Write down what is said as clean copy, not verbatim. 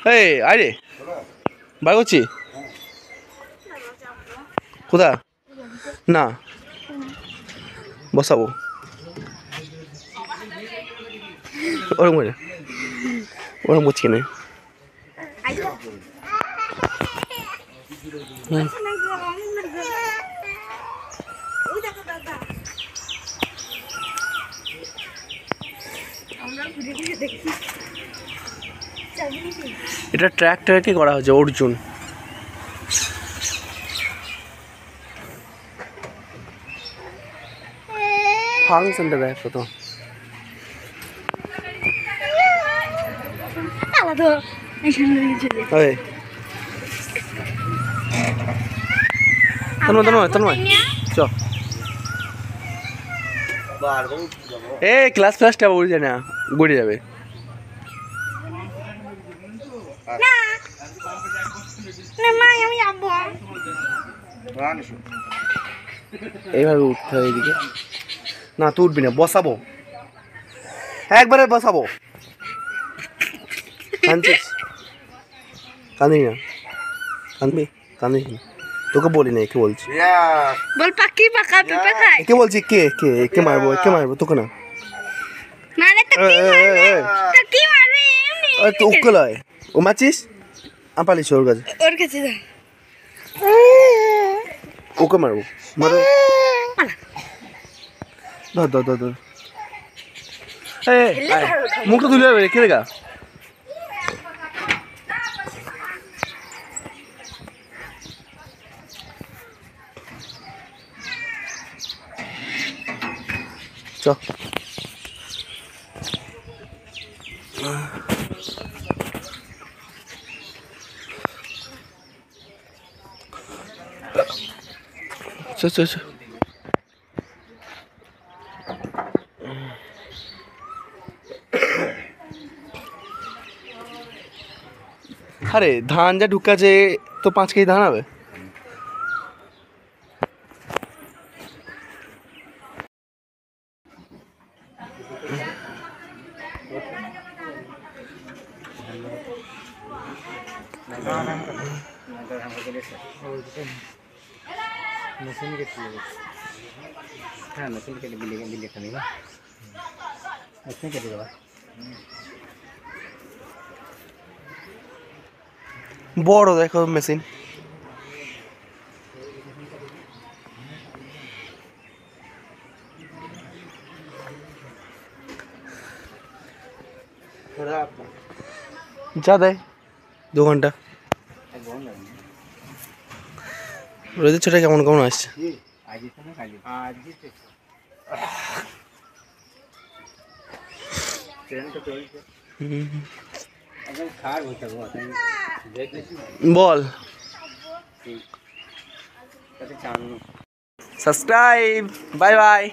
এই আরে বার করছি কোথা না বসাবো ওরকম করে ওরকম করছি না এটা ট্র্যাক্টরকে করা হয়েছে অর্জুন ফাংশনটা দেখো তো তন্ময় চ এ ক্লাস ফ্লাসটা উড়ে যায় না গড়ে যাবে এইভাবে উঠতে হয় এদিকে না তুই উঠবি না বসাবো একবারে বসাবো কাঁদছিস কাঁদিস না কাঁদিস না তোকে বলি না একে বলছি বল পাখি পাকা পেঁপে খায় একে বলছি কে মারবো তোকে না মানে তো কি মারবে তো ওকে লয় ও মাছিস আপালিস ওর কাছে যা ওকে মারবো ধর মুখটা তুলে যাবে রেখে দেখা চ আরে ধান যা ঢুকাছে তো 5 কেজি ধান হবে বড় দেখো মেশিন যা দেয় 2 ঘন্টা রোদের ছোটা কেমন আসছে বল সাবস্ক্রাইব বাই বাই